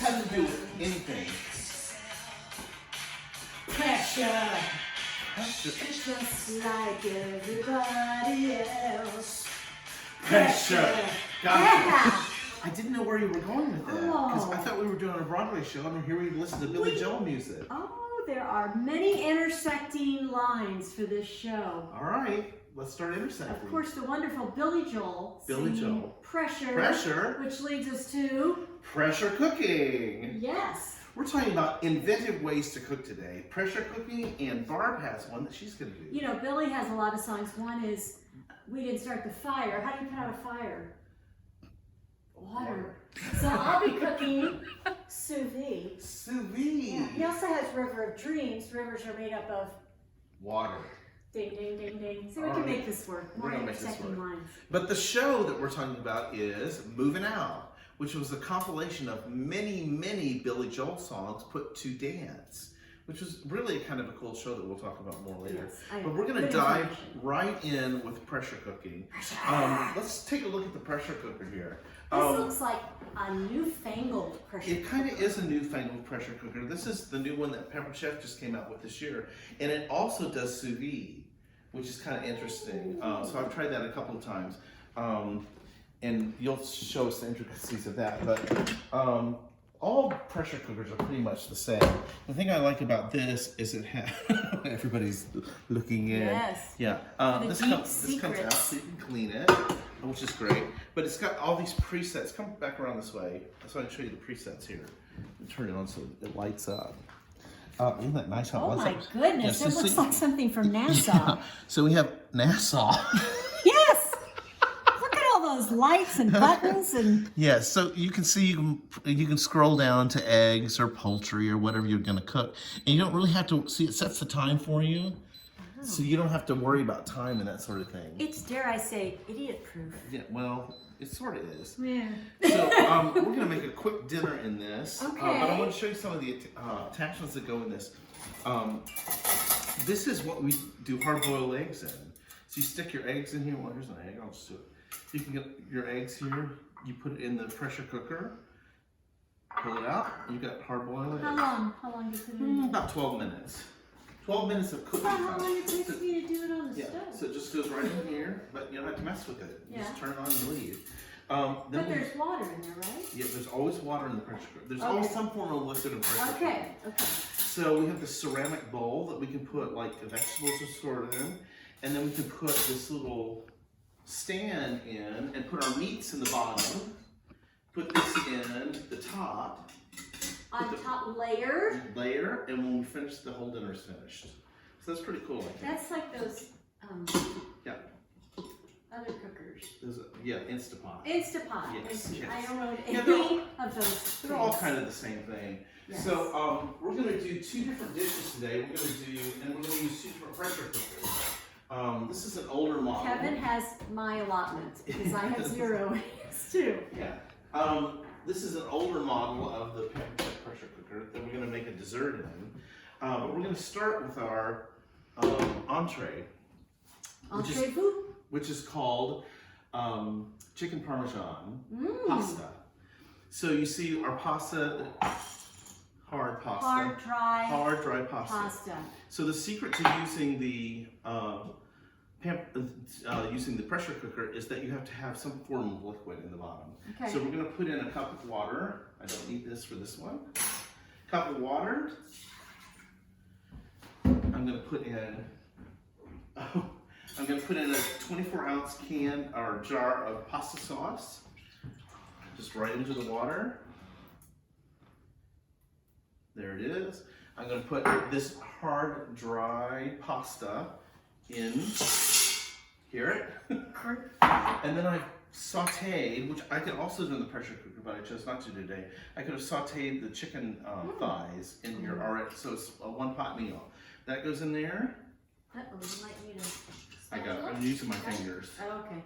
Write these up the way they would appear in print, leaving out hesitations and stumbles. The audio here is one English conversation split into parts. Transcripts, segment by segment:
have to do with anything. Pressure. It's just like everybody else. Pressure. Yeah. I didn't know where you were going with that because I thought we were doing a Broadway show and here we listen to Billy Joel music. Oh, there are many intersecting lines for this show. All right, let's start intersecting. Of course, the wonderful Billy Joel. Pressure. Pressure. Which leads us to pressure cooking. Yes. We're talking about inventive ways to cook today. Pressure cooking, and Barb has one that she's going to do. You know, Billy has a lot of songs. One is, we didn't start the fire. How do you put out a fire? Water. So I'll be cooking sous vide. Sous vide. Yeah. He also has River of Dreams. Rivers are made up of water. Ding, ding, ding, ding. So we can make this work. We're going to make this work. Lines. But the show that we're talking about is Movin' Out, which was a compilation of many, many Billy Joel songs put to dance, which was really kind of a cool show that we'll talk about more later. Yes, but we're going to dive right in with pressure cooking. Let's take a look at the pressure cooker here. This looks like a newfangled pressure cooker. It kind of is a newfangled pressure cooker. This is the new one that Pepper Chef just came out with this year. And it also does sous vide, which is kind of interesting. So I've tried that a couple of times. And you'll show us the intricacies of that. But all pressure cookers are pretty much the same. The thing I like about this is it has, everybody's looking in. Yes. Yeah. This comes out so you can clean it, which is great. But it's got all these presets. Come back around this way so I can show you the presets here. Turn it on so it lights up. Isn't that nice how it lights up? Oh my goodness, it looks like something from NASA. Yeah. So we have NASA. Yes! Look at all those lights and buttons and... Yes, so you can see you can scroll down to eggs or poultry or whatever you're going to cook. And you don't really have to, see it sets the time for you. Oh. So you don't have to worry about time and that sort of thing. It's, dare I say, idiot-proof. Yeah, well, it sort of is. Yeah. So we're going to make a quick dinner in this. Okay. But I want to show you some of the attachments that go in this. This is what we do hard-boiled eggs in. So you stick your eggs in here. Well, here's an egg. I'll just do it. You can get your eggs here. You put it in the pressure cooker. Pull it out. You got hard-boiled eggs. How long? How long do you put it in? About 12 minutes. 12 minutes of cooking That's time. how long it takes for you to do it on the stove. So it just goes right in here, but you don't have to mess with it. You just turn it on and leave. But there's water in there, right? Yeah, there's always water in the pressure cooker. There's always some form of liquid in pressure cooker. Okay. So we have the ceramic bowl that we can put like the vegetables are stored in, and then we can put this little stand in and put our meats in the bottom. Put this in the top. On top layer. And when we finish, the whole dinner's finished. So that's pretty cool, I think. That's like those yeah. other cookers. Instapot. Instapot. Yes. I don't know any of those. They're all kind of the same thing. Yes. So we're going to do two different dishes today. We're going to use two different pressure cookers. This is an older model. Kevin has my allotment because I have 0 eggs too. Yeah. This is an older model of the pressure cooker that we're going to make a dessert in. But we're going to start with our entree. Which is called chicken parmesan pasta. So you see our pasta, hard pasta. Hard, dry pasta. So the secret to using the pressure cooker is that you have to have some form of liquid in the bottom. Okay. So we're going to put in a cup of water. I don't need this for this one. Cup of water. I'm going to put in a 24-ounce can or jar of pasta sauce. Just right into the water. There it is. I'm going to put this hard, dry pasta in. Hear it? And then I've sauteed, which I could also do in the pressure cooker, but I chose not to today. I could have sauteed the chicken thighs in here already, so it's a one-pot meal. That goes in there. Would you like me to? I'm using my fingers. Oh, okay.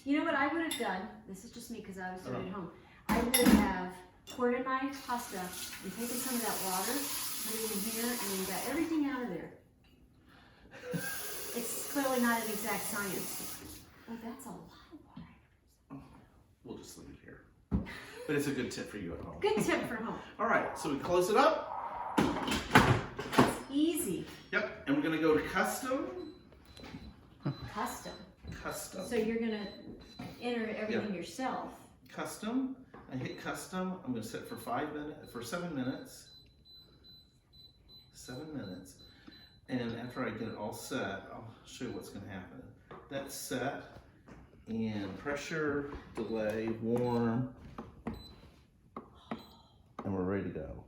You know what I would have done? This is just me because I was doing it at home. I would have poured in my pasta and taken some of that water, put it in here, and then got everything out of there. It's clearly not an exact science. Oh, that's a lot of water. We'll just leave it here. but it's a good tip for you at home. Good tip for home. All right, so we close it up. That's easy. Yep, and we're gonna go to custom. Custom. Custom. So you're gonna enter everything yourself. Custom. I hit custom. I'm gonna set for 7 minutes. 7 minutes. And after I get it all set, I'll show you what's gonna happen. That's set. And pressure, delay, warm. And we're ready to go.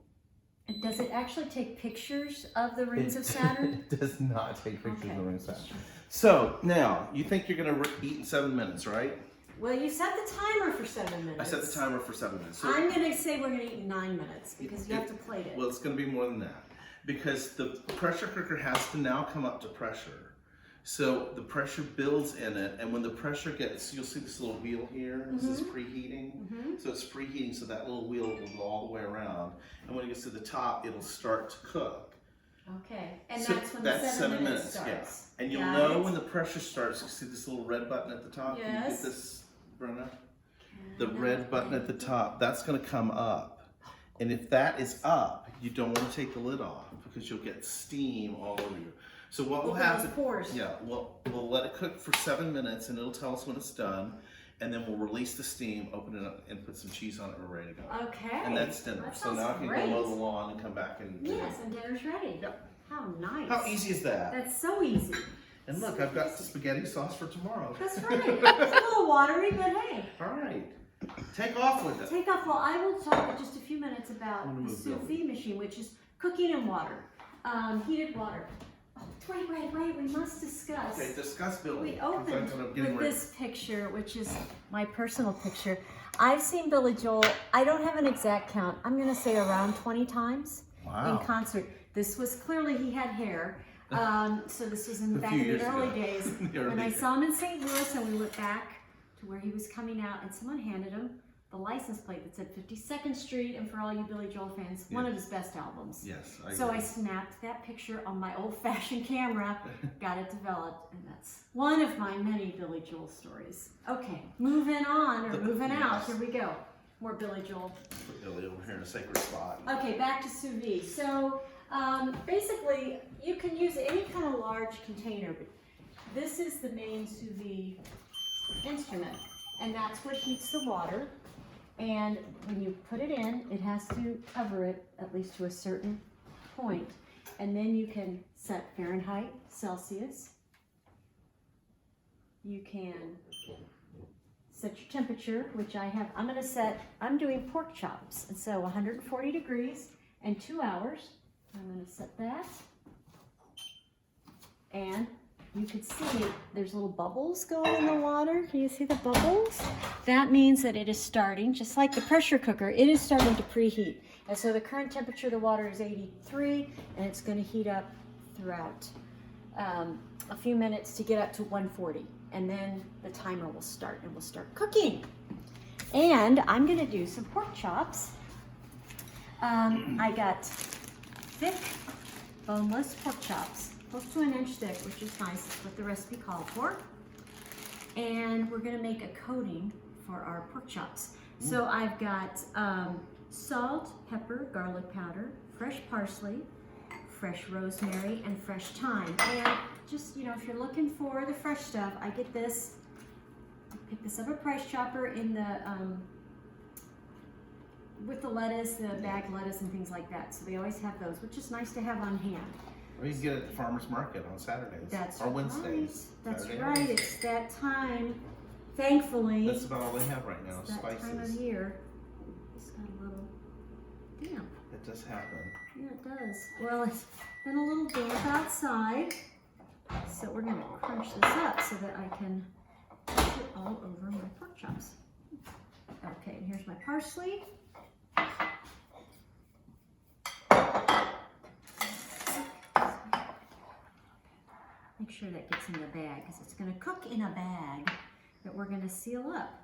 And does it actually take pictures of the rings of Saturn? It does not take pictures Okay. of the rings of Saturn. So now, you think you're gonna eat in 7 minutes, right? Well, you set the timer for 7 minutes. I set the timer for 7 minutes. So I'm gonna say we're gonna eat in 9 minutes because you have to plate it. well, it's gonna be more than that. Because the pressure cooker has to now come up to pressure. So the pressure builds in it, and when the pressure gets, you'll see this little wheel here, this is preheating. So it's preheating, so that little wheel will go all the way around. And when it gets to the top, it'll start to cook. Okay, and So that's when the 7 minutes starts. Yeah. And you'll Got know it. when the pressure starts. You see this little red button at the top? Can you Yes. get this, Brenna? The red button at the top, that's gonna come up. And if that is up, you don't wanna take the lid off because you'll get steam all over you. So what will Open happen? those pores. Yeah, we'll let it cook for 7 minutes and it'll tell us when it's done. And then we'll release the steam, open it up, and put some cheese on it, and we're ready to go. Okay. And that's dinner. That So now I sounds can great. go mow the lawn and come back and Yes, and dinner's ready. Yep. How nice. How easy is that? That's so easy. And look, I've got spaghetti sauce for tomorrow. That's right. It's a little watery, but hey. All right. Take off with it. Take off. Well, I will talk in just a few minutes about I'm gonna the move sous Billy. vide machine, which is cooking in water, heated water. Oh, wait. We must discuss. Okay, discuss Billy. We opened I'm getting with ready. this picture, which is my personal picture. I've seen Billy Joel, I don't have an exact count, I'm gonna say around 20 times Wow. in concert. This was clearly, he had hair. So this was A back few in years the early ago. days. The early When I days. saw him in St. Louis and we went back to where he was coming out and someone handed him the license plate that said 52nd Street, and for all you Billy Joel fans, one of his best albums. Yes, So I agree. snapped that picture on my old-fashioned camera, got it developed, and that's one of my many Billy Joel stories. Okay, moving on, or moving out, Yes. here we go. More Billy Joel. Put Billy over here in a sacred spot. Okay, back to sous vide. So basically, you can use any kind of large container, but this is the main sous vide instrument, and that's what heats the water. And when you put it in, it has to cover it at least to a certain point. And then you can set Fahrenheit, Celsius. You can set your temperature, which I have. I'm doing pork chops. And so 140 degrees and 2 hours. I'm gonna set that. And you can see there's little bubbles going in the water. Can you see the bubbles? That means that it is starting, just like the pressure cooker, it is starting to preheat. And so the current temperature of the water is 83, and it's going to heat up throughout a few minutes to get up to 140. And then the timer will start, and we'll start cooking. And I'm going to do some pork chops. I got thick, boneless pork chops. Close to an inch thick, which is nice. That's what the recipe called for. And we're gonna make a coating for our pork chops. So I've got salt, pepper, garlic powder, fresh parsley, fresh rosemary, and fresh thyme. And just, if you're looking for the fresh stuff, I get this. I pick this up at Price Chopper in the with the lettuce, the bagged lettuce, and things like that. So they always have those, which is nice to have on hand. Or you can get it at the farmer's market on Saturdays. That's or Wednesdays. right. That's Saturday right. nights. It's that time. Thankfully, That's about all they have right now, it's that spices. time of year. It's got a little damp. It does happen. Yeah, it does. Well, it's been a little damp outside, so we're gonna crunch this up so that I can put it all over my pork chops. Okay, and here's my parsley. Make sure that gets in the bag because it's going to cook in a bag that we're going to seal up.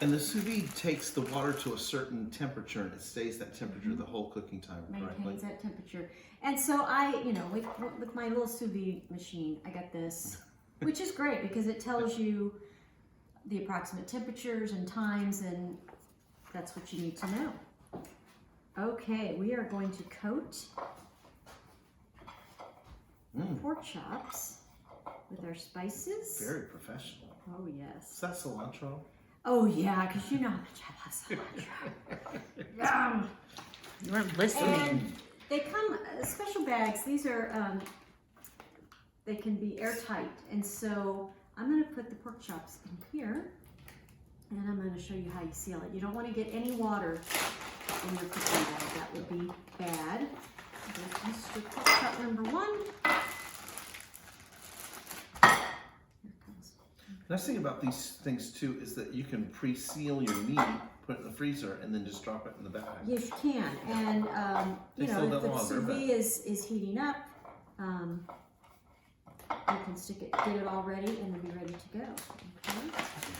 And the sous vide takes the water to a certain temperature and it stays that temperature the whole cooking time, correctly? Maintains that temperature. And so I, with my little sous vide machine, I got this, which is great because it tells you the approximate temperatures and times and That's what you need to know. Okay, we are going to coat pork chops with our spices. Very professional. Oh, yes. Is that cilantro? Oh, yeah, because you know how much I love cilantro. Yum! You weren't listening. And they come, special bags, these are, they can be airtight. And so I'm going to put the pork chops in here. And I'm going to show you how you seal it. You don't want to get any water in your cooking bag. That would be bad. There's Mr. Pork chop number 1. Here comes. Nice thing about these things too is that you can pre-seal your meat, put it in the freezer, and then just drop it in the bag. Yes, you can. And, you They know, still if the don't sous longer, vide is heating up, you can stick it, get it all ready, and then be ready to go. Okay?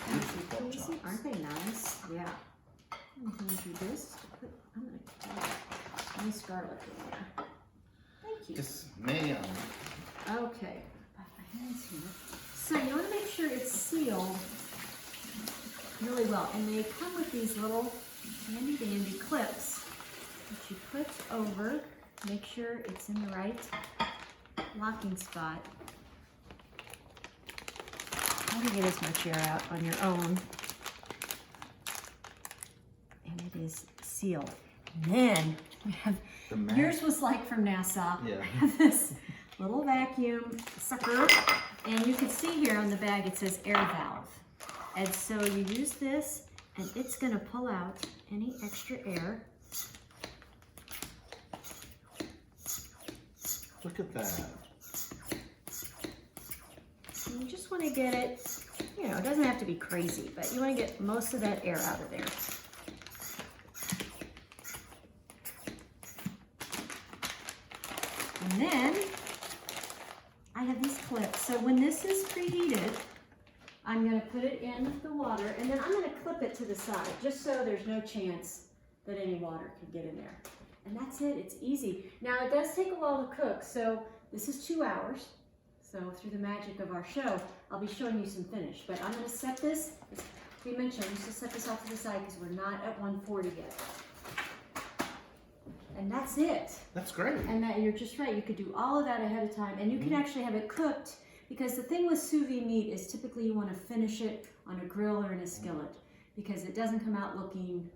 Beautiful pork Easy. chops. Aren't they nice? Yeah. I'm going to do this. I'm going to put nice garlic in there. Thank you. Yes, ma'am. Okay. Put my hands here. So you want to make sure it's sealed really well. And they come with these little handy dandy clips that you put over. Make sure it's in the right locking spot. Try to get as much air out on your own. And it is sealed. And then we have, yours was like from NASA. Yeah. I have this little vacuum sucker. And you can see here on the bag it says air valve. And so you use this and it's going to pull out any extra air. Look at that. And you just want to get it, you know, it doesn't have to be crazy, but you want to get most of that air out of there. And then I have these clips. So when this is preheated, I'm going to put it in the water and then I'm going to clip it to the side just so there's no chance that any water can get in there. And that's it. It's easy. Now it does take a while to cook. So this is 2 hours. So through the magic of our show, I'll be showing you some finish. But I'm going to set this, as we mentioned, I'm just set this off to the side because we're not at 140 yet. And that's it. That's great. And that you're just right. You could do all of that ahead of time. And you can actually have it cooked because the thing with sous vide meat is typically you want to finish it on a grill or in a skillet because it doesn't come out looking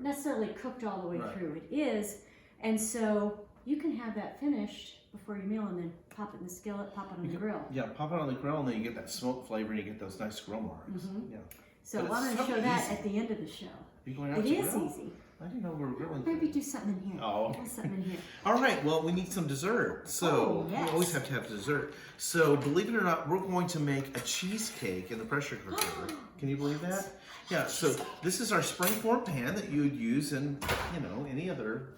necessarily cooked all the way through. It is. And so you can have that finished before your meal and then pop it in the skillet, pop it on the grill. Yeah, pop it on the grill and then you get that smoke flavor and you get those nice grill marks. Yeah. So But I'm it's going to so show that easy. at the end of the show. You going out It to is grill? easy. I didn't know we were grilling. Maybe do something in here. Oh. Do something in here. All right, well, we need some dessert. So Oh, yes. we always have to have dessert. So believe it or not, we're going to make a cheesecake in the pressure cooker. Can you believe that? Yeah, so this is our springform pan that you would use in, you know, any other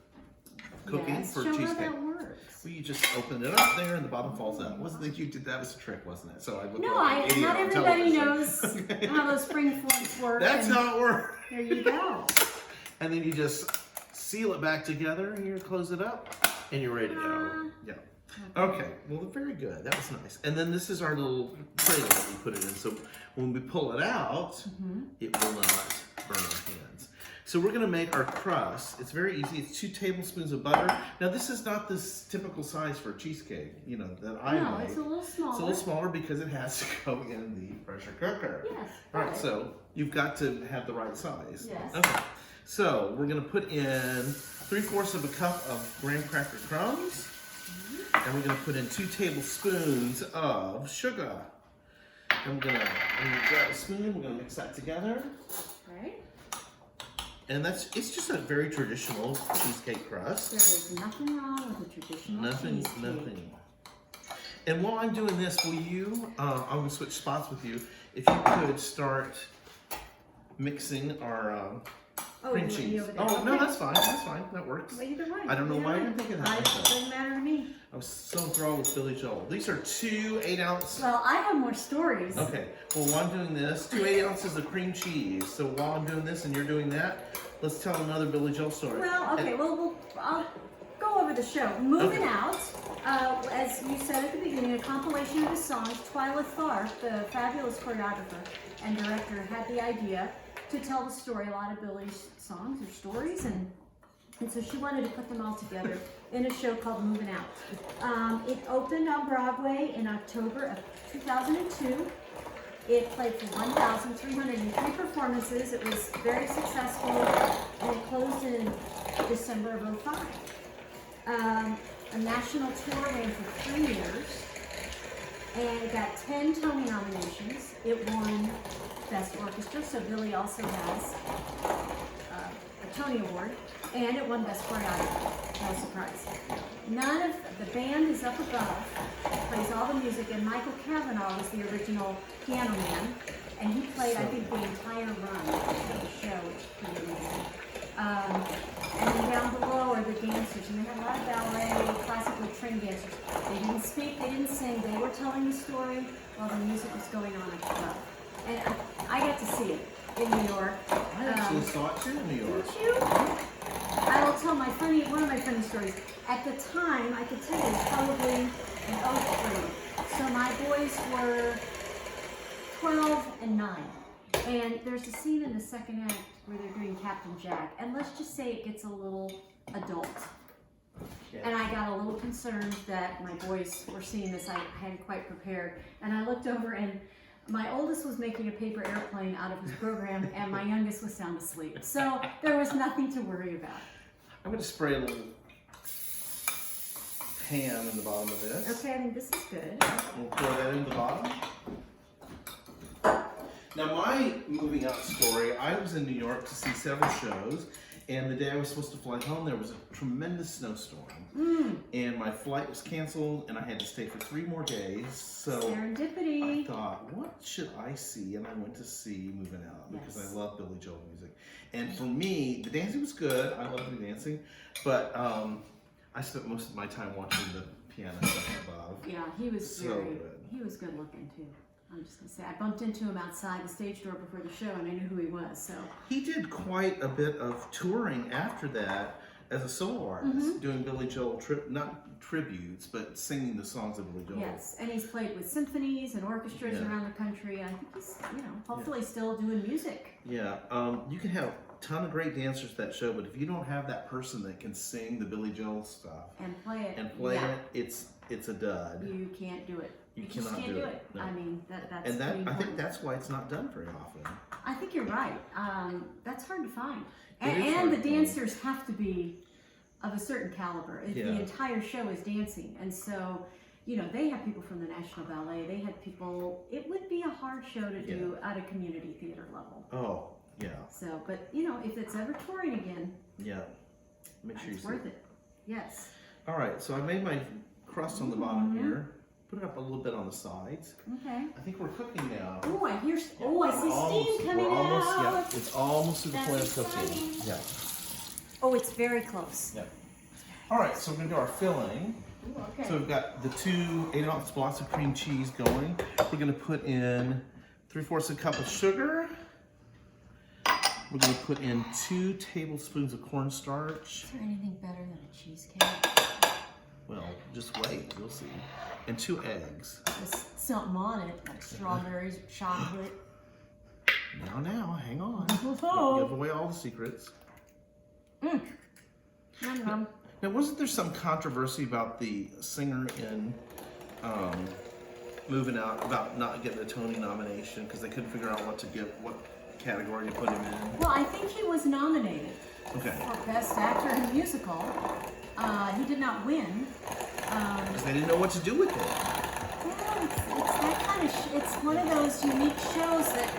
cooking Yes, for show cheesecake. how that works. Well, you just open it up there and the bottom falls out. Wasn't it you did that as a trick, wasn't it? So I look No, like an idiot not on everybody television. knows how those spring forms work. That's and how it works. there you go. And then you just seal it back together and you close it up and you're ready to go. Yeah. Okay, well, very good. That was nice. And then this is our little tray that we put it in. So when we pull it out, it will not burn our hands. So we're gonna make our crust. It's very easy. It's 2 tablespoons of butter. Now this is not this typical size for a cheesecake, you know, that I No, make. it's a little smaller. It's a little smaller because it has to go in the pressure cooker. Yes. All right, so you've got to have the right size. Yes. Okay. So we're gonna put in 3/4 of a cup of graham cracker crumbs, and we're gonna put in 2 tablespoons of sugar. And we're gonna grab a spoon. We're gonna mix that together. Right. And it's just a very traditional cheesecake crust. There is nothing wrong with a traditional cheesecake. Nothing. And while I'm doing this, will you? I'm gonna switch spots with you. If you could start mixing our cream you cheese. over there. Oh no, Okay. that's fine. That's fine. That works. Well, either way. I don't know why I didn't think of that It myself. doesn't matter to me. I was so enthralled with Billy Joel. These are 2 8-ounce. Well, I have more stories. Okay. Well, while I'm doing this, 2 8-ounces of cream cheese. So while I'm doing this and you're doing that, let's tell another Billy Joel story. Well, okay. And- Well, I'll go over the show. Moving Okay. Out, as you said at the beginning, a compilation of his songs. Twyla Tharp, the fabulous choreographer and director, had the idea to tell the story, a lot of Billy's songs or stories, and so she wanted to put them all together in a show called Movin' Out. It opened on Broadway in October of 2002. It played for 1,303 performances. It was very successful, and it closed in December of 2005. A national tour ran for 3 years, and it got 10 Tony nominations. It won Best Orchestra, so Billy also has a Tony Award, and it won Best Choreography. No surprise. None of the band is up above, plays all the music, and Michael Cavanaugh was the original piano man, and he played, I think, the entire run of the show, which is pretty amazing. And then down below are the dancers, and they had a lot of ballet, classically trained dancers. They didn't speak, they didn't sing, they were telling the story while the music was going on up above. And I got to see it in New York. I actually saw it too in New York. Did you? I will tell one of my funny stories. At the time, I could tell you, it was probably in 2003. So my boys were 12 and 9. And there's a scene in the second act where they're doing Captain Jack. And let's just say it gets a little adult. Yeah. And I got a little concerned that my boys were seeing this. I hadn't quite prepared. And I looked over, and my oldest was making a paper airplane out of his program, and my youngest was sound asleep. So there was nothing to worry about. I'm going to spray a little ham in the bottom of this. Okay, I think this is good. We'll pour that in the bottom. Now, my moving out story, I was in New York to see several shows, and the day I was supposed to fly home, there was a tremendous snowstorm. And my flight was canceled, and I had to stay for 3 more days. So Serendipity. I thought, what should I see? And I went to see Movin' Out because Yes. I love Billy Joel music. And for me, the dancing was good. I love the dancing, but I spent most of my time watching the piano stuff above. Yeah, he was So very, good. he was good looking too. I'm just gonna say, I bumped into him outside the stage door before the show, and I knew who he was. So He did quite a bit of touring after that as a solo artist, doing Billy Joel not tributes, but singing the songs of Billy Joel. yes, and he's played with symphonies and orchestras Yeah. around the country. I think he's, hopefully still doing music. Yeah, you can have a ton of great dancers at that show, but if you don't have that person that can sing the Billy Joel stuff And play it. and play Yeah. it, it's a dud. You can't do it. You just cannot can't do do it. it. No. I mean, that's And that pretty I think important. that's why it's not done very often. I think you're right. That's hard to find. It is And hard the to find. dancers have to be of a certain caliber. If Yeah. the entire show is dancing. And so, they have people from the National Ballet. They had people, it would be a hard show to do at a community theater level. Oh, yeah, So, but, if it's ever touring again, yeah. Make sure you it's see worth it. it. Yes. All right, so I made my crust on the bottom here. Put it up a little bit on the sides. Okay. I think we're cooking now. Oh, I see steam coming we're almost, out. yeah, it's almost to the point of That's cooking. exciting. Yeah. Oh, it's very close. Yeah. All right, so we're gonna do our filling. Ooh, okay. So we've got the 2 8-ounce blocks of cream cheese going. We're gonna put in 3/4 a cup of sugar. We're gonna put in 2 tablespoons of cornstarch. Is there anything better than a cheesecake? Well, just wait, you'll see. And 2 eggs. With something on it, like strawberries, chocolate. Now, hang on. Oh. Don't give away all the secrets. Yum, yum. Now, wasn't there some controversy about the singer in Movin' Out about not getting a Tony nomination because they couldn't figure out what category to put him in? Well, I think he was nominated Okay. for Best Actor in a Musical. He did not win. Because they didn't know what to do with it. Yeah, it's that kind of. It's one of those unique shows that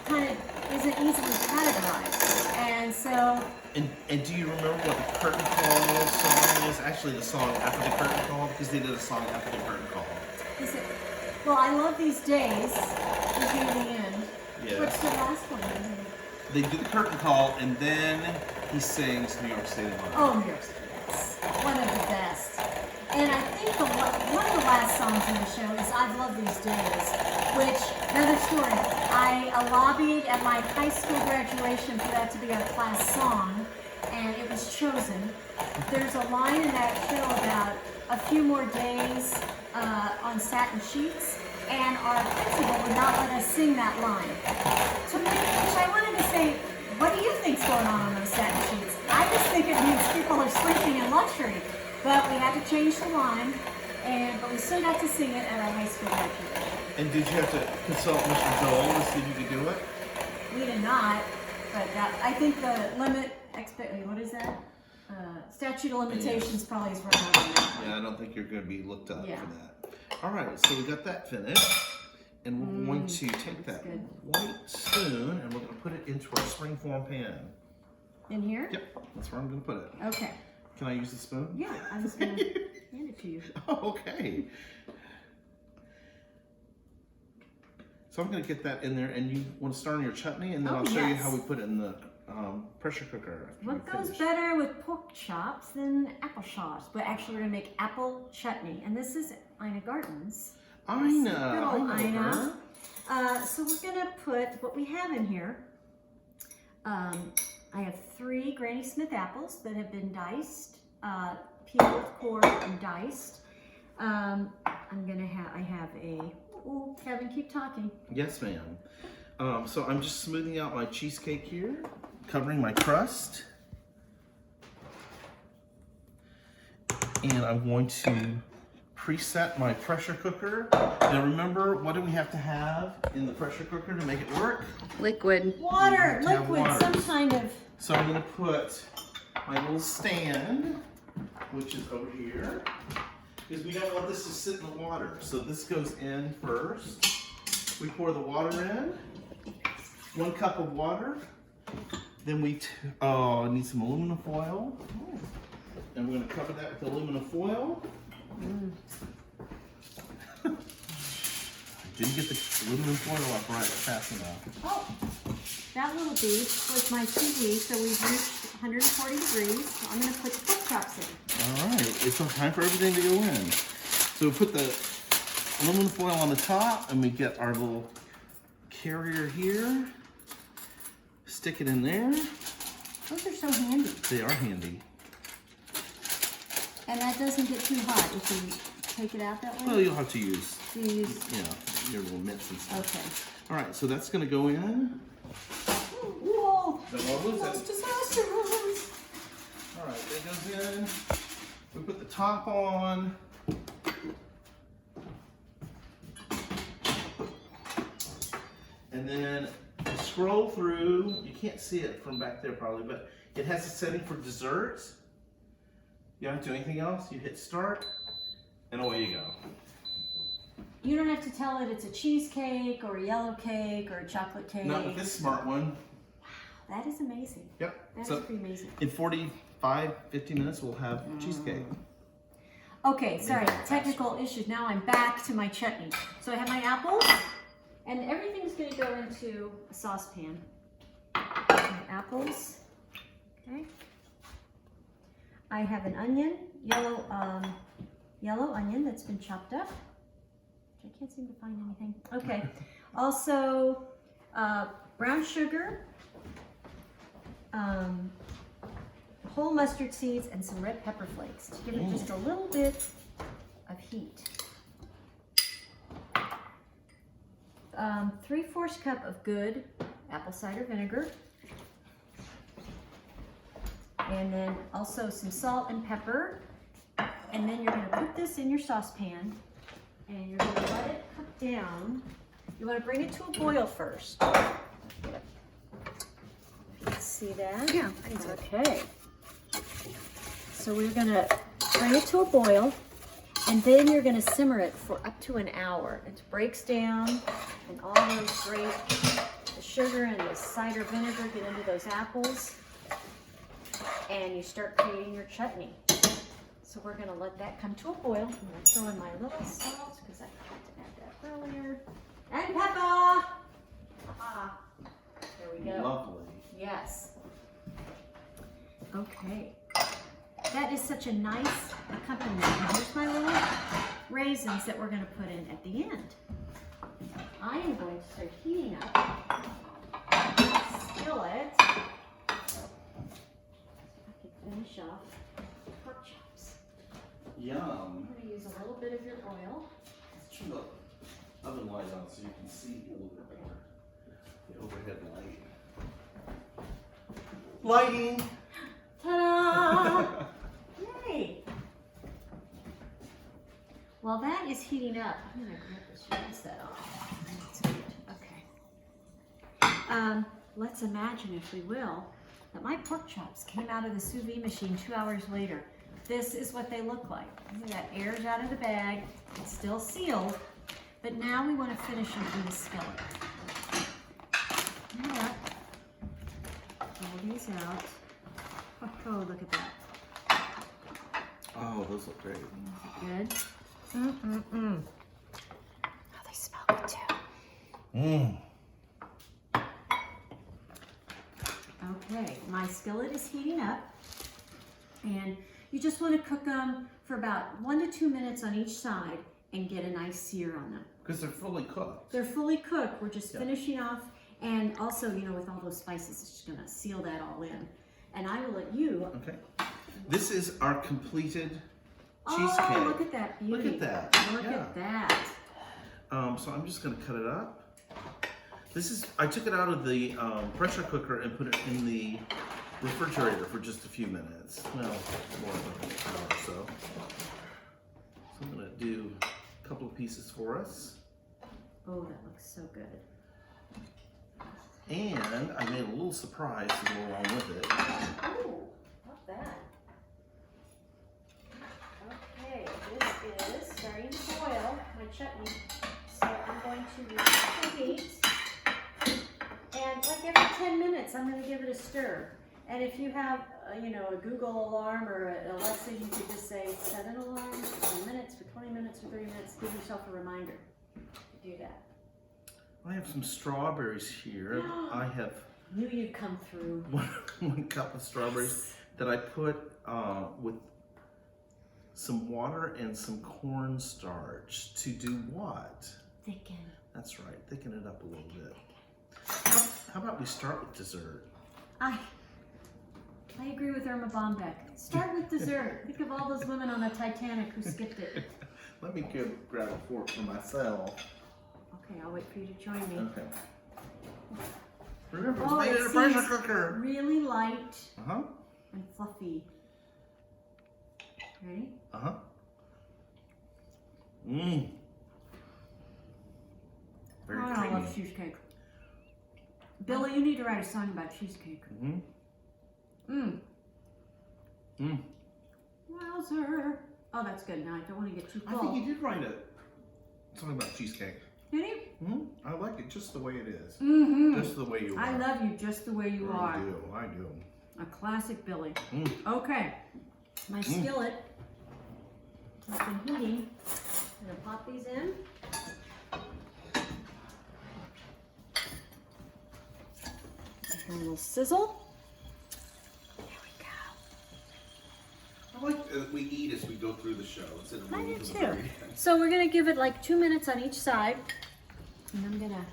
kind of isn't easily categorized, and so. And do you remember what the curtain call song is? Actually, the song after the curtain call, because they did a song after the curtain call. Is it? Well, I love these days. Is near the end. Yeah. What's the last one? They do the curtain call, and then he sings New York State of Mind. Oh, New York City, yes. One of the best. And I think one of the last songs in the show is I've Loved These Days, which, another story, I lobbied at my high school graduation for that to be our class song, and it was chosen. There's a line in that show about a few more days on satin sheets, and our principal would not let us sing that line. So, which I wanted to say, what do you think's going on those satin sheets? I just think it means people are sleeping in luxury, but we had to change the line, but we still got to sing it at our high school graduation. And did you have to consult Mr. Joel to see if you could do it? We did not, but I think the what is that? Statute of limitations probably is right on that. Yeah, I don't think you're going to be looked up Yeah. for that. All right, so we got that finished. And we're going to take that good. white spoon and we're going to put it into our springform pan. In here? Yep, that's where I'm going to put it. Okay. Can I use the spoon? Yeah, I was going to hand it to you. Oh, okay. So I'm going to get that in there, and you want to start on your chutney, and then I'll show you how we put it in the pressure cooker. What goes better with pork chops than applesauce? But actually, we're going to make apple chutney, and this is Ina Garten's. Ina. So we're going to put what we have in here. I have 3 Granny Smith apples that have been diced, peeled, cored, and diced. I have a. Oh, Kevin, keep talking. Yes, ma'am. So I'm just smoothing out my cheesecake here, covering my crust. And I'm going to preset my pressure cooker. Now remember, what do we have to have in the pressure cooker to make it work? Liquid. Water, We have to have liquid, some water. kind of. So I'm going to put my little stand, which is over here, because we don't want this to sit in the water. So this goes in first. We pour the water in, 1 cup of water. Then we need some aluminum foil. And we're going to cover that with aluminum foil. Didn't get the aluminum foil up right fast enough. Oh, that little beef was my TV, so we've reached 140 degrees. So I'm going to put the pork chops in. All right, it's time for everything to go in. So we put the aluminum foil on the top, and we get our little carrier here. Stick it in there. Those are so handy. They are handy. And that doesn't get too hot if you take it out that way? Well, you'll have to use, Use. your little mitts and stuff. Okay. All right, so that's gonna go in. Whoa! Don't want to lose That's it. disastrous! All right, that goes in. We put the top on. And then scroll through. You can't see it from back there probably, but it has a setting for desserts. You don't have to do anything else. You hit start, and away you go. You don't have to tell it it's a cheesecake or a yellow cake or a chocolate cake. Not with this smart one. That is amazing. Yep. That So is pretty amazing. in 45, 50 minutes, we'll have cheesecake. Okay, sorry, technical issues. Now I'm back to my chutney. So I have my apples, and everything's going to go into a saucepan. My apples, okay. I have an onion, yellow onion that's been chopped up. I can't seem to find anything. Okay. Also, brown sugar, whole mustard seeds, and some red pepper flakes to give it just a little bit of heat. 3/4 cup of good apple cider vinegar. And then also some salt and pepper. And then you're going to put this in your saucepan and you're going to let it cook down. You want to bring it to a boil first. See that? Yeah. Okay. So we're going to bring it to a boil, and then you're going to simmer it for up to an hour. It breaks down, and all those great, the sugar and the cider vinegar get into those apples, and you start creating your chutney. So we're going to let that come to a boil. I'm going to throw in my little salt because I forgot to add that earlier. And pepper! Ah, there we go. Lovely. Yes. Okay. That is such a nice accompaniment. And here's my little raisins that we're going to put in at the end. I am going to start heating up the skillet. I can finish off the pork chops. Yum. I'm going to use a little bit of your oil. Let's turn the oven on so you can see a little bit better. The overhead light. Lighting! Ta-da! Yay! While that is heating up, I'm gonna grab this rinse that off. That's good. Okay. Let's imagine, if we will, that my pork chops came out of the sous vide machine 2 hours later. This is what they look like. Look at that, air's out of the bag. It's still sealed, but now we want to finish them in the skillet. Yeah. Pull these out. Oh, look at that. Oh, those look great. Good. Oh, they smell good too. Mmm. Okay, my skillet is heating up, and you just want to cook them for about 1 to 2 minutes on each side and get a nice sear on them. Because they're fully cooked. They're fully cooked. We're just finishing off, and also, you know, with all those spices, it's just going to seal that all in. And I will let you. Okay. This is our completed cheesecake. Oh, look at that beauty. Look at that. Look Yeah. at that. So I'm just gonna cut it up. This is, I took it out of the pressure cooker and put it in the refrigerator for just a few minutes. Well, more than an hour or so. So I'm gonna do a couple of pieces for us. Oh, that looks so good. And I made a little surprise to go along with it. Oh, not bad. Okay, this is starting to boil, my chutney. So I'm going to reduce the heat. And like every 10 minutes, I'm going to give it a stir. And if you have, you know, a Google alarm or an Alexa, you could just say set an alarm for 10 minutes, for 20 minutes, for 30 minutes. Give yourself a reminder to do that. I have some strawberries here. I have Knew you'd come through. one cup of strawberries that I put with some water and some cornstarch to do what? Thicken. That's right, thicken it up a little bit. How about we start with dessert? I agree with Irma Bombeck. Start with dessert. Think of all those women on the Titanic who skipped it. Let me grab a fork for myself. Okay, I'll wait for you to join me. Okay. Remember, Oh, it's made it in a pressure seems cooker. really light Uh-huh. and fluffy. Ready? Uh-huh. Mmm. Very Oh, I creamy. love cheesecake. Billy, you need to write a song about cheesecake. Mm-hmm. Mmm. Mm. Wowzer. Oh, that's good. Now I don't want to get too I full. think you did write something about cheesecake. Did you? Mm-hmm. I like it just the way it is. Mm-hmm. Just the way you are. I love you just the way you are. I do. A classic Billy. Mm. Okay. My skillet has been heating. I'm gonna pop these in. A little sizzle. There we go. I like that we eat as we go through the show instead of I waiting do till the too. very end. So we're gonna give it like 2 minutes on each side. And I'm gonna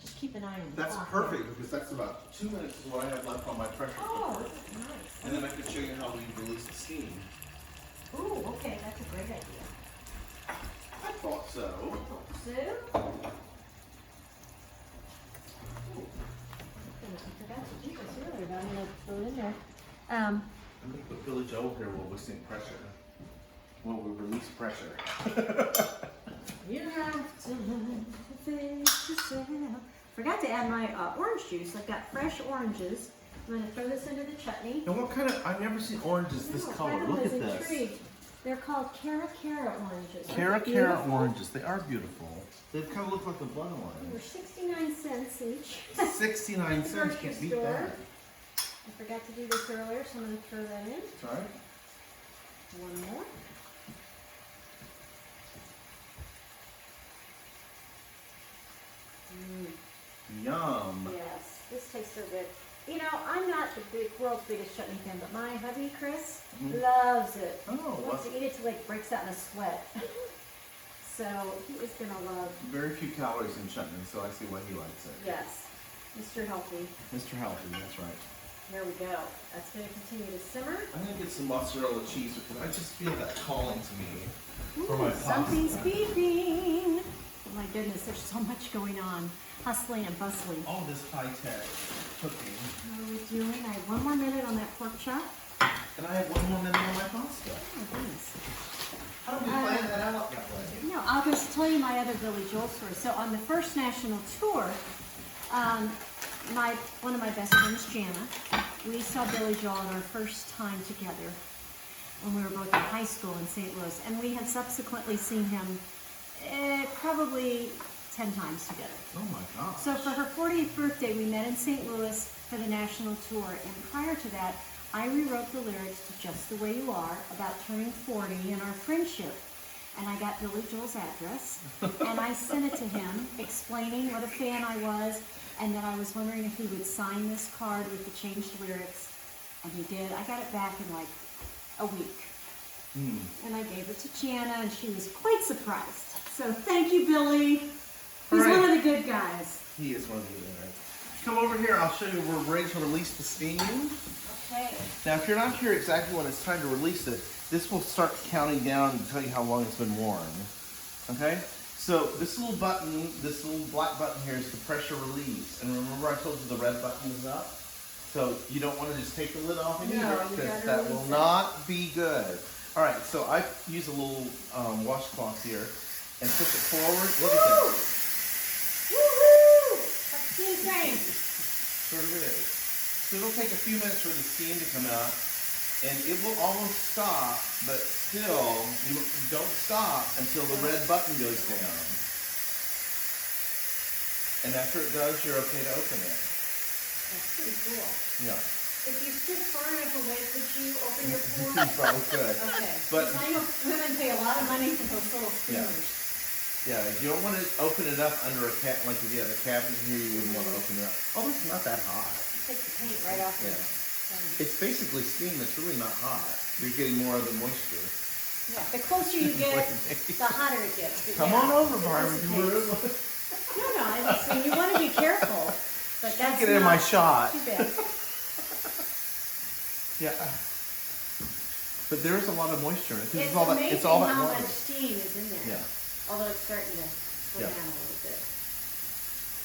just keep an eye on the That's clock. perfect because that's about 2 minutes is what I have left on my pressure Oh, cooker. this is nice. And then I can show you how we release the steam. Ooh, okay, that's a great idea. I thought so. So, I forgot to do this earlier, but I'm gonna throw it in there. I'm gonna put Billy Joel here while we sing pressure. While we release pressure. You have to learn to face yourself. Forgot to add my orange juice. I've got fresh oranges. I'm gonna throw this into the chutney. And what kind of, I've never seen oranges this No, color. I Look was at this. intrigued. They're called Cara oranges. Aren't Cara they beautiful? oranges. They are beautiful. They kind of look like a blood They were orange. 69 cents each. 69 cents. Grocery Can't beat store. that. I forgot to do this earlier, so I'm gonna throw that in. That's right. One more. Yum. Yes, this tastes so good. You know, I'm not the world's biggest chutney fan, but my hubby, Chris, loves it. Oh, He wants to eat it till it breaks out in a sweat. So he is gonna love, very few calories in chutney, so I see why he likes it. yes, Mr. Healthy. Mr. Healthy, that's right. There we go. That's gonna continue to simmer. I'm gonna get some mozzarella cheese because I just feel that calling to me for my Ooh, pasta. something's beeping. my goodness, there's so much going on. Hustling and bustling. All this high-tech cooking. How are we doing? I have 1 more minute on that pork chop. And I have 1 more minute on my pasta. Oh, goodness. How do we plan that out that way? No, I'll just tell you my other Billy Joel story. So on the first national tour, one of my best friends, Jana, we saw Billy Joel our first time together when we were both in high school in St. Louis. And we had subsequently seen him probably 10 times together. Oh my gosh. So for her 40th birthday, we met in St. Louis for the national tour. And prior to that, I rewrote the lyrics to Just the Way You Are about turning 40 and our friendship. And I got Billy Joel's address, and I sent it to him, explaining what a fan I was, and that I was wondering if he would sign this card with the changed lyrics. And he did. I got it back in like a week. And I gave it to Jana, and she was quite surprised. So thank you, Billy. He's Right. one of the good guys. He is one of the good guys. Come over here, I'll show you we're ready to release the steam. Okay. Now, if you're not sure exactly when it's time to release it, this will start counting down to tell you how long it's been warm. Okay? So this little button, this little black button here is the pressure release. And remember I told you the red button is up? So you don't want to just take the lid off No, either, you because gotta that release will it. not be good. All right, so I use a little washcloth here and push it forward. Look at that. Woohoo! That's steam train. Sort of is. So it'll take a few minutes for the steam to come out, and it will almost stop, but still, you don't stop until the red button goes down. And after it does, you're okay to open it. That's pretty cool. Yeah. If you stood far enough away, could you open your You port? probably could. Okay. But- Because I know women pay a lot of money for those little Yeah. steamers. Yeah, you don't want to open it up under a like the cabinet here, you wouldn't want to open it up. Oh, it's not that hot. Take the paint right off Yeah. your It's basically steam, it's really not hot. You're getting more of the moisture. Yeah, the closer you get, the hotter it gets. But Come yeah, on over, it Barb, if you dissipates. would. No, I was saying, you want to be careful, but that's Get in my not shot. too bad. Yeah. But there's a lot of moisture in it. 'Cause It's it's all that, amazing it's all that how water. much steam is in there. Yeah. Although it's starting to slow Yeah. down a little bit.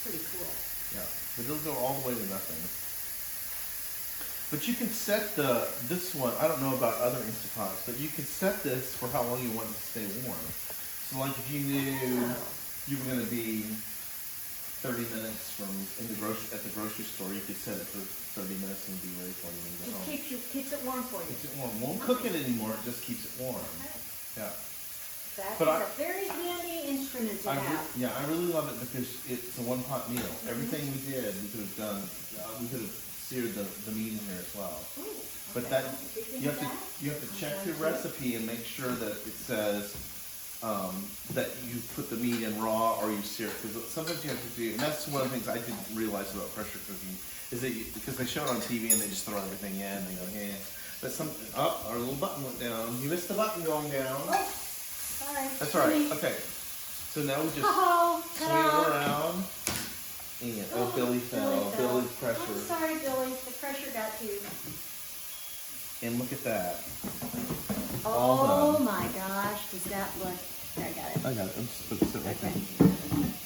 Pretty cool. Yeah. But it'll go all the way to nothing. But you can set this one, I don't know about other Instapots, but you can set this for how long you want it to stay warm. So like if you knew you were going to be 30 minutes at the grocery store, you could set it for 30 minutes and be ready for you when you get home. Keeps it warm for you. Keeps it warm. Won't cook it anymore, it just keeps it warm. Yeah. That But is a very handy instrument to have. I really love it because it's a one-pot meal. Everything we did, we could have done, we could have seared the meat in there as well. Ooh, But okay. that, Big thing you have with to, that? you have to check your recipe and make sure that it says, that you put the meat in raw or you sear it. Because sometimes you have to do, and that's one of the things I didn't realize about pressure cooking, is that because they show it on TV and they just throw everything in, and they go, yeah. But our little button went down. You missed the button going down. Oh, sorry. That's all right. Okay. So now we just Oh, swing it around. And Billy fell. Billy's I'm pressure. sorry, Billy. The pressure got to you. And look at that. Oh All done. my gosh, does that look? Here, I got it. I got it. I'm just put it right Okay. there.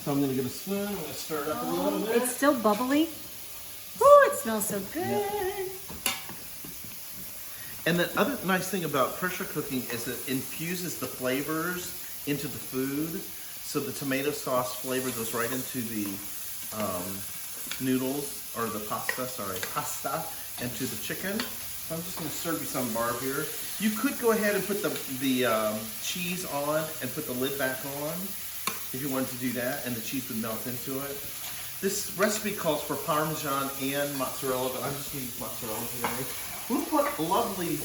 So I'm gonna get a spoon. I'm gonna stir it up a little bit. It's still bubbly. Oh, it smells so good. Yeah. And the other nice thing about pressure cooking is it infuses the flavors into the food. So the tomato sauce flavor goes right into the noodles, or the pasta, and to the chicken. So I'm just gonna serve you some, Barb, here. You could go ahead and put the cheese on and put the lid back on if you wanted to do that, and the cheese would melt into it. This recipe calls for parmesan and mozzarella, but I'm just gonna use mozzarella today. Look what lovely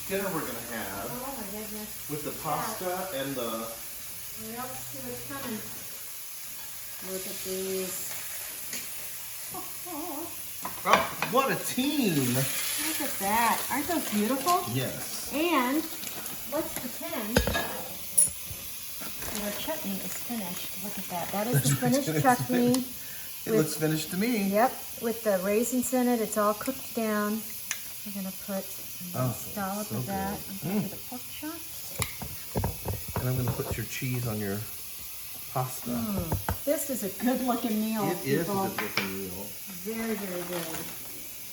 dinner we're gonna have Oh my goodness. with the pasta and the. Well, let's see what's coming. Look at these. Oh, Oh, what a team! look at that. Aren't those beautiful? Yes. And let's pretend that our chutney is finished. Look at that. That is the finished chutney. It looks finished to me. Yep, with the raisins in it. It's all cooked down. We're going to put a dollop so of that good. on top of the pork chop. And I'm gonna put your cheese on your pasta. This is a good looking meal. It is a people. good looking meal. Very, very good.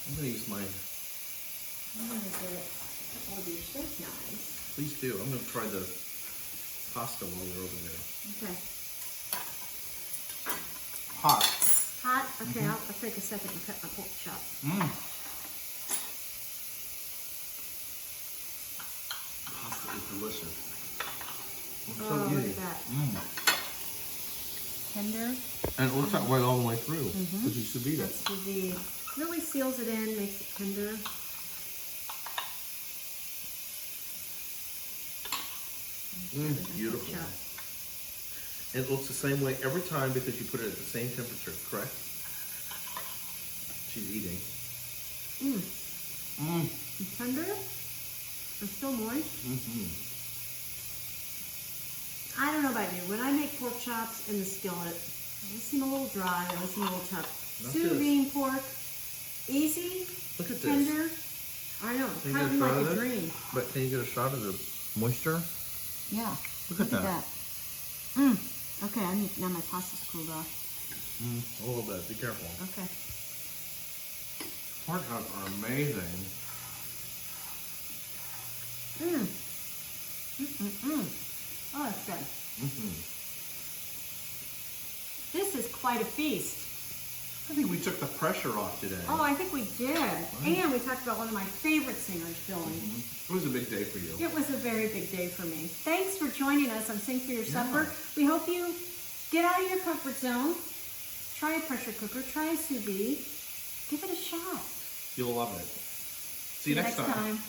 I'm gonna use my. I'm gonna get a couple of these steak knives. Please do. I'm gonna try the pasta while we're over there. Okay. Hot. Hot? Okay, I'll take a second and cut my pork chop. Pasta is delicious. It's Oh, so look easy. at that. Tender. And it looks that way all the way through. Because you sous vide it. That's sous vide. Really seals it in, makes it tender. Beautiful. Chop. It looks the same way every time because you put it at the same temperature, correct? She's eating. It's tender. It's still moist. I don't know about you. When I make pork chops in the skillet, they seem a little dry. They seem a little tough. Not Sous vide pork, easy, Look at this. tender. I know. Can you Kind get of a shot like of a this? dream. But can you get a shot of the moisture? Yeah. Look at that. Okay, now my pasta's cooled off. A little bit. Be careful. Okay. Pork chops are amazing. Oh, that's good. This is quite a feast. I think we took the pressure off today. Oh, I think we did. And we talked about one of my favorite singers, Billy. It was a big day for you. It was a very big day for me. Thanks for joining us on Sing for Your Supper. We hope you get out of your comfort zone. Try a pressure cooker. Try a sous vide. Give it a shot. You'll love it. See you next time.